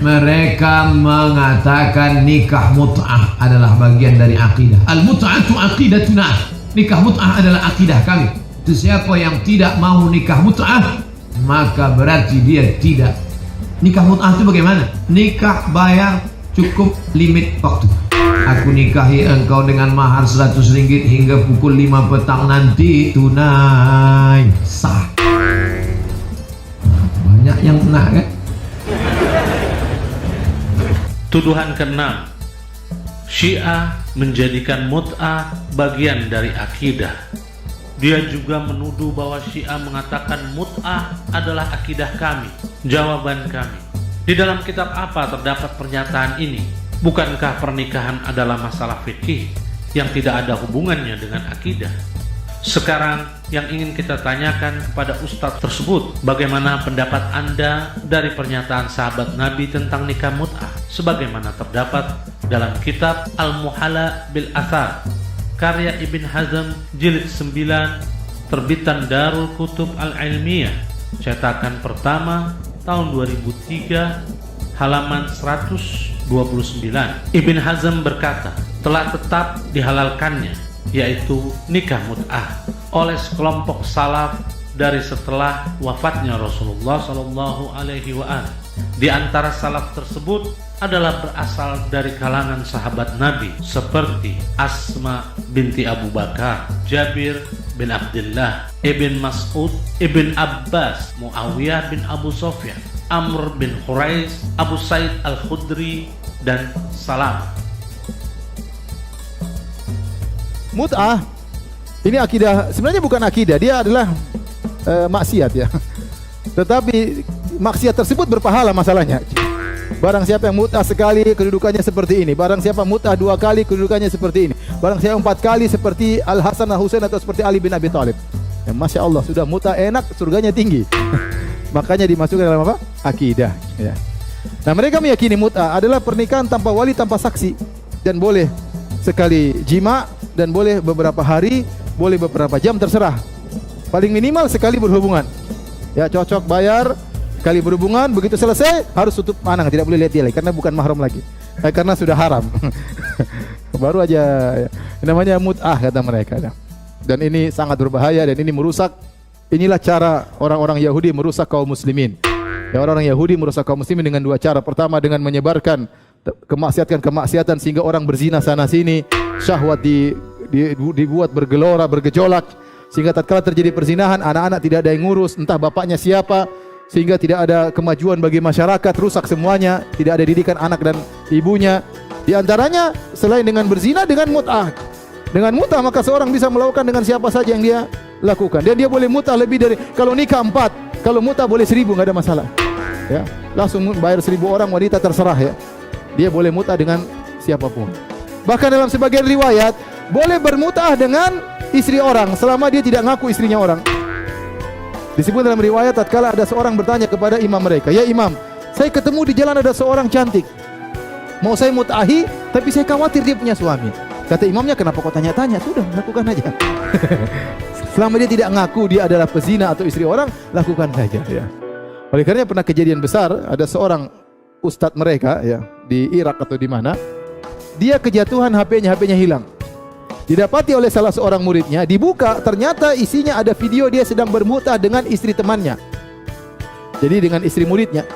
Mereka mengatakan nikah mut'ah adalah bagian dari akidah. Al-mut'atu aqidatuna. Nikah mut'ah adalah akidah kami. Itu siapa yang tidak mau nikah mut'ah, maka berarti dia tidak. Nikah mut'ah itu bagaimana? Nikah bayar cukup limit waktu. Aku nikahi engkau dengan mahar 100 ringgit hingga pukul 5 petang nanti, tunai, sah. Banyak yang kena kan? Tuduhan ke-6, Syiah menjadikan mut'ah bagian dari akidah. Dia juga menuduh bahwa Syiah mengatakan mut'ah adalah akidah kami. Jawaban kami, di dalam kitab apa terdapat pernyataan ini? Bukankah pernikahan adalah masalah fikih yang tidak ada hubungannya dengan akidah? Sekarang yang ingin kita tanyakan kepada ustadz tersebut, bagaimana pendapat Anda dari pernyataan sahabat Nabi tentang nikah mut'ah sebagaimana terdapat dalam kitab Al-Muhalla bil Athar karya Ibn Hazm jilid 9 terbitan Darul Kutub Al-Ilmiyah cetakan pertama tahun 2003 halaman 129. Ibn Hazm berkata, telah tetap dihalalkannya yaitu nikah mut'ah oleh sekelompok salaf dari setelah wafatnya Rasulullah Shallallahu Alaihi Wasallam. Di antara salaf tersebut adalah berasal dari kalangan sahabat Nabi seperti Asma binti Abu Bakar, Jabir bin Abdullah, Ibn Mas'ud, Ibn Abbas, Muawiyah bin Abu Sufyan, Amr bin Quraish, Abu Said Al-Khudri, dan Salam. Mut'ah ini akidah, sebenarnya bukan akidah, dia adalah maksiat ya. Tetapi maksiat tersebut berpahala masalahnya. Barang siapa yang mut'ah sekali kedudukannya seperti ini. Barang siapa mut'ah 2 kali kedudukannya seperti ini. Barang siapa 4 kali seperti Al-Hasan Al-Husain atau seperti Ali bin Abi Thalib. Ya, Masya Allah, sudah mut'ah enak, surganya tinggi. Makanya dimasukkan dalam apa? Akidah ya. Nah, mereka meyakini mut'ah adalah pernikahan tanpa wali, tanpa saksi, dan boleh sekali jima, dan boleh beberapa hari, boleh beberapa jam, terserah. Paling minimal sekali berhubungan. Ya, cocok bayar, sekali berhubungan, begitu selesai harus tutup panang, tidak boleh lihat dia lagi karena bukan mahram lagi. Karena sudah haram. Baru aja ya. Namanya mut'ah kata mereka. Dan ini sangat berbahaya dan ini merusak. Inilah cara orang-orang Yahudi merusak kaum muslimin. Ya, orang-orang Yahudi merusak kaum muslimin dengan 2 cara. Pertama dengan menyebarkan kemaksiatan sehingga orang berzina sana sini, syahwat dibuat bergelora, bergejolak, sehingga tatkala terjadi perzinahan anak-anak tidak ada yang ngurus, entah bapaknya siapa, sehingga tidak ada kemajuan bagi masyarakat, rusak semuanya, tidak ada didikan anak dan ibunya. Di antaranya selain dengan berzina, dengan mut'ah. Dengan mut'ah maka seorang bisa melakukan dengan siapa saja yang dia lakukan. Dan dia boleh mut'ah lebih dari, kalau nikah 4, kalau mut'ah boleh 1000, nggak ada masalah. Ya, langsung bayar 1000 orang wanita terserah ya. Dia boleh mut'ah dengan siapapun. Bahkan dalam sebagian riwayat boleh bermut'ah dengan istri orang selama dia tidak ngaku istrinya orang. Disebut dalam riwayat tatkala ada seorang bertanya kepada imam mereka, "Ya imam, saya ketemu di jalan ada seorang cantik. Mau saya mut'ahi, tapi saya khawatir dia punya suami." Kata imamnya, "Kenapa kau tanya-tanya? Sudah, lakukan aja." Selama dia tidak ngaku dia adalah pezina atau istri orang, lakukan saja ya. Oleh karena pernah kejadian besar, ada seorang ustadz mereka ya di Irak atau di mana, dia kejatuhan HP-nya hilang. Didapati oleh salah seorang muridnya, dibuka ternyata isinya ada video dia sedang bermut'ah dengan istri temannya. Jadi dengan istri muridnya.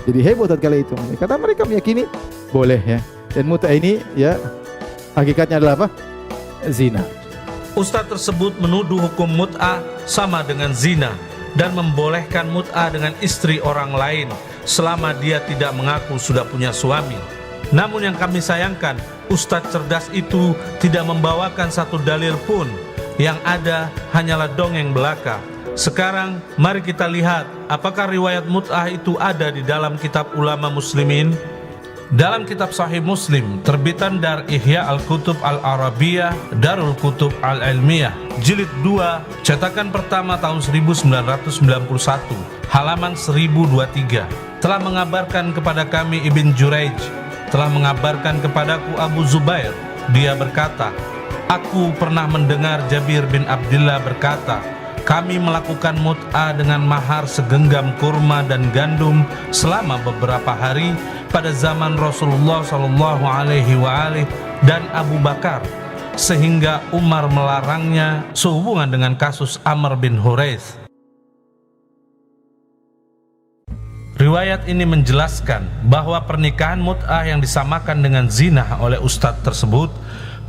Jadi heboh tatkala itu. Kata mereka meyakini boleh ya. Dan mut'ah ini ya hakikatnya adalah apa? Zina. Ustadz tersebut menuduh hukum mut'ah sama dengan zina dan membolehkan mut'ah dengan istri orang lain selama dia tidak mengaku sudah punya suami. Namun yang kami sayangkan, Ustadz cerdas itu tidak membawakan satu dalil pun. Yang ada hanyalah dongeng belaka. Sekarang mari kita lihat apakah riwayat mut'ah itu ada di dalam kitab ulama muslimin. Dalam kitab Sahih Muslim terbitan Dar Ihya Al-Kutub Al-Arabiyah Darul Kutub Al-Ilmiyah jilid 2 cetakan pertama tahun 1991 halaman 1023 telah mengabarkan kepada kami Ibn Juraij, telah mengabarkan kepadaku Abu Zubair. Dia berkata, aku pernah mendengar Jabir bin Abdullah berkata, kami melakukan mut'ah dengan mahar segenggam kurma dan gandum selama beberapa hari pada zaman Rasulullah SAW dan Abu Bakar, sehingga Umar melarangnya sehubungan dengan kasus Amr bin Huraith. Riwayat ini menjelaskan bahwa pernikahan mut'ah yang disamakan dengan zina oleh ustadz tersebut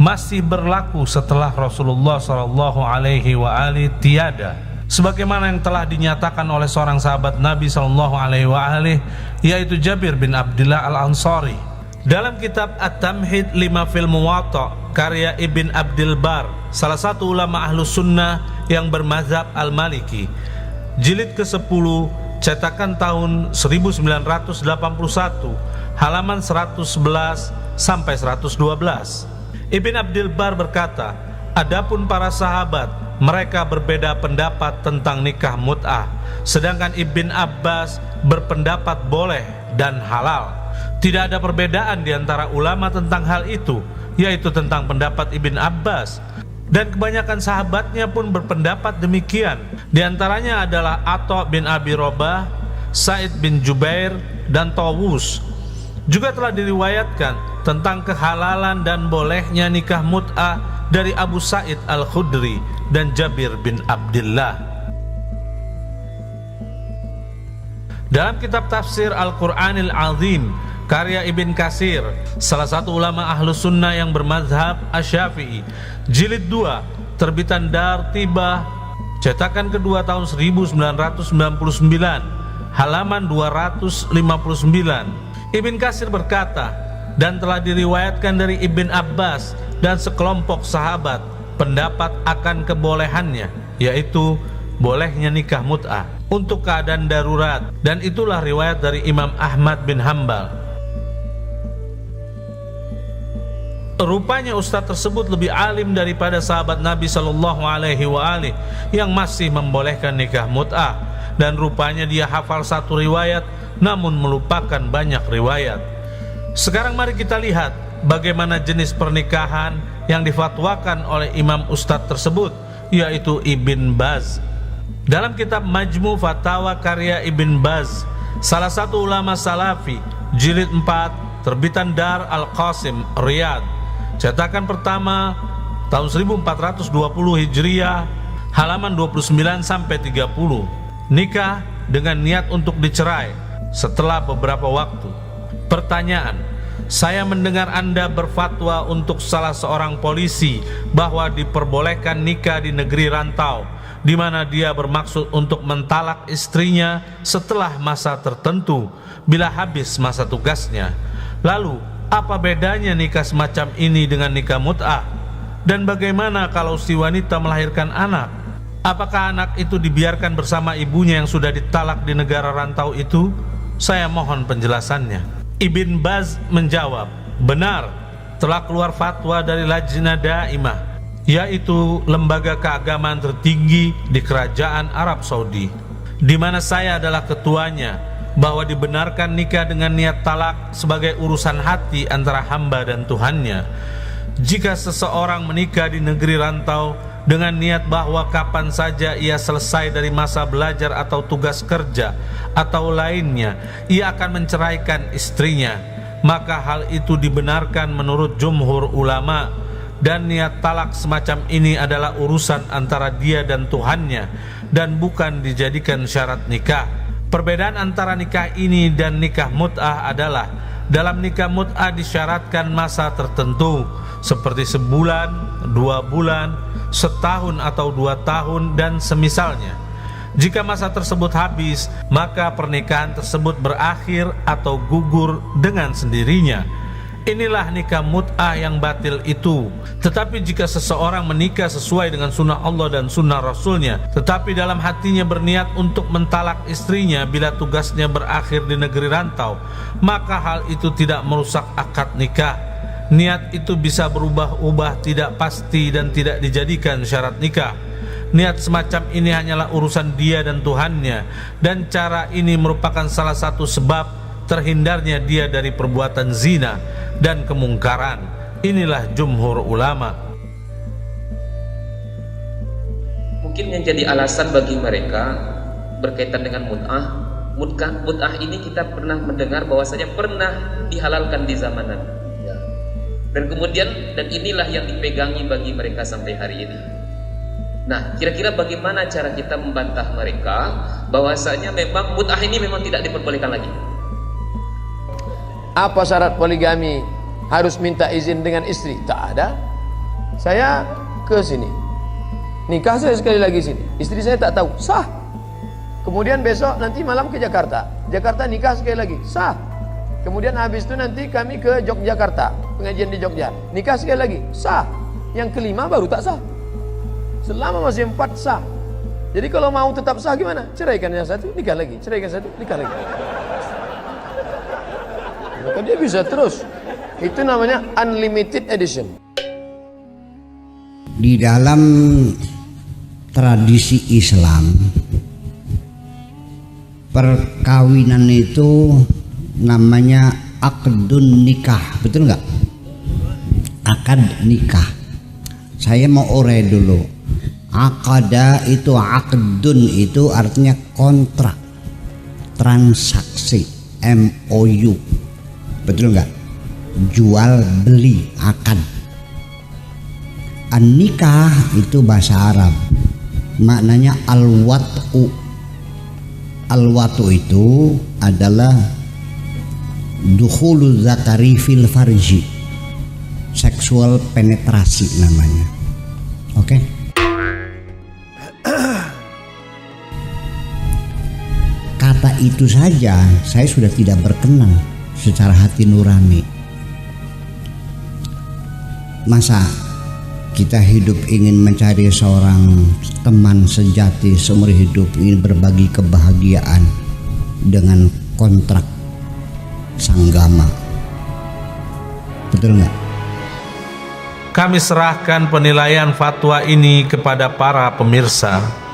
masih berlaku setelah Rasulullah SAW tiada, sebagaimana yang telah dinyatakan oleh seorang sahabat Nabi SAW, yaitu Jabir bin Abdullah Al-Ansari. Dalam kitab At-Tamhid lima fil Muwatta karya Ibn Abdil Bar, salah satu ulama Ahlus Sunnah yang bermazhab Al-Maliki, jilid ke-10, cetakan tahun 1981, halaman 111 sampai 112. Ibn Abdil Bar berkata, adapun para sahabat, mereka berbeda pendapat tentang nikah mut'ah, sedangkan Ibn Abbas berpendapat boleh dan halal. Tidak ada perbedaan di antara ulama tentang hal itu, yaitu tentang pendapat Ibn Abbas. Dan kebanyakan sahabatnya pun berpendapat demikian. Di antaranya adalah Atha bin Abi Robah, Sa'id bin Jubair, dan Tawus. Juga telah diriwayatkan tentang kehalalan dan bolehnya nikah mut'ah dari Abu Sa'id Al-Khudri dan Jabir bin Abdullah. Dalam kitab tafsir Al-Quranil Azim karya Ibn Katsir, salah satu ulama Ahlus Sunnah yang bermazhab Asy-Syafi'i, jilid 2, terbitan Dar Tibah, cetakan kedua tahun 1999, halaman 259. Ibn Katsir berkata, dan telah diriwayatkan dari Ibn Abbas dan sekelompok sahabat pendapat akan kebolehannya, yaitu bolehnya nikah mut'ah untuk keadaan darurat, dan itulah riwayat dari Imam Ahmad bin Hambal. Rupanya ustadz tersebut lebih alim daripada sahabat Nabi SAW yang masih membolehkan nikah mut'ah, dan rupanya dia hafal satu riwayat namun melupakan banyak riwayat. Sekarang mari kita lihat bagaimana jenis pernikahan yang difatwakan oleh imam ustadz tersebut, yaitu Ibn Baz. Dalam kitab Majmu Fatawa karya Ibn Baz, salah satu ulama Salafi, jilid 4, terbitan Dar Al-Qasim, Riyadh, cetakan pertama tahun 1420 Hijriah, halaman 29 sampai 30. Nikah dengan niat untuk dicerai setelah beberapa waktu. Pertanyaan: saya mendengar Anda berfatwa untuk salah seorang polisi bahwa diperbolehkan nikah di negeri rantau, di mana dia bermaksud untuk mentalak istrinya setelah masa tertentu bila habis masa tugasnya. Lalu, apa bedanya nikah semacam ini dengan nikah mut'ah? Dan bagaimana kalau si wanita melahirkan anak? Apakah anak itu dibiarkan bersama ibunya yang sudah ditalak di negara rantau itu? Saya mohon penjelasannya. Ibn Baz menjawab, benar, telah keluar fatwa dari Lajnah Daimah, yaitu lembaga keagamaan tertinggi di kerajaan Arab Saudi, di mana saya adalah ketuanya, bahwa dibenarkan nikah dengan niat talak sebagai urusan hati antara hamba dan Tuhannya. Jika seseorang menikah di negeri rantau dengan niat bahwa kapan saja ia selesai dari masa belajar atau tugas kerja atau lainnya, ia akan menceraikan istrinya, maka hal itu dibenarkan menurut jumhur ulama, dan niat talak semacam ini adalah urusan antara dia dan Tuhannya dan bukan dijadikan syarat nikah. Perbedaan antara nikah ini dan nikah mut'ah adalah, dalam nikah mut'ah disyaratkan masa tertentu seperti sebulan, 2 bulan, setahun atau 2 tahun dan semisalnya. Jika masa tersebut habis, maka pernikahan tersebut berakhir atau gugur dengan sendirinya. Inilah nikah mut'ah yang batil itu. Tetapi jika seseorang menikah sesuai dengan sunnah Allah dan sunnah Rasulnya, tetapi dalam hatinya berniat untuk mentalak istrinya bila tugasnya berakhir di negeri rantau, maka hal itu tidak merusak akad nikah. Niat itu bisa berubah-ubah, tidak pasti dan tidak dijadikan syarat nikah. Niat semacam ini hanyalah urusan dia dan Tuhannya, dan cara ini merupakan salah satu sebab terhindarnya dia dari perbuatan zina dan kemungkaran. Inilah jumhur ulama. Mungkin yang jadi alasan bagi mereka berkaitan dengan mut'ah, Mut'ah ini kita pernah mendengar bahwasanya pernah dihalalkan di zaman Nabi. Ya. Dan inilah yang dipegangi bagi mereka sampai hari ini. Nah, kira-kira bagaimana cara kita membantah mereka bahwasanya memang mut'ah ini memang tidak diperbolehkan lagi? Apa syarat poligami? Harus minta izin dengan istri? Tak ada. Saya ke sini, nikah saya sekali lagi sini, istri saya tak tahu, sah. Kemudian besok nanti malam ke Jakarta, nikah sekali lagi, sah. Kemudian habis itu nanti kami ke Yogyakarta, pengajian di Jogja, nikah sekali lagi, sah. Yang kelima baru tak sah. Selama masih 4 sah. Jadi kalau mau tetap sah gimana? Ceraikan yang satu, nikah lagi, ceraikan satu, nikah lagi. Maka dia bisa terus. Itu namanya unlimited edition. Di dalam tradisi Islam, perkawinan itu namanya akdun nikah, betul nggak? Akad nikah. Saya mau urai dulu. Akada itu, akdun itu artinya kontrak, transaksi, MOU, betul nggak? Jual beli, akad. An-nikah itu bahasa Arab, maknanya al-wat'u. Al-wat'u itu adalah dukhulu zakari fil farji, seksual penetrasi namanya. Oke? Kata itu saja saya sudah tidak berkenan secara hati nurani. Masa kita hidup ingin mencari seorang teman sejati seumur hidup, ingin berbagi kebahagiaan dengan kontrak sanggama, betul nggak? Kami serahkan penilaian fatwa ini kepada para pemirsa.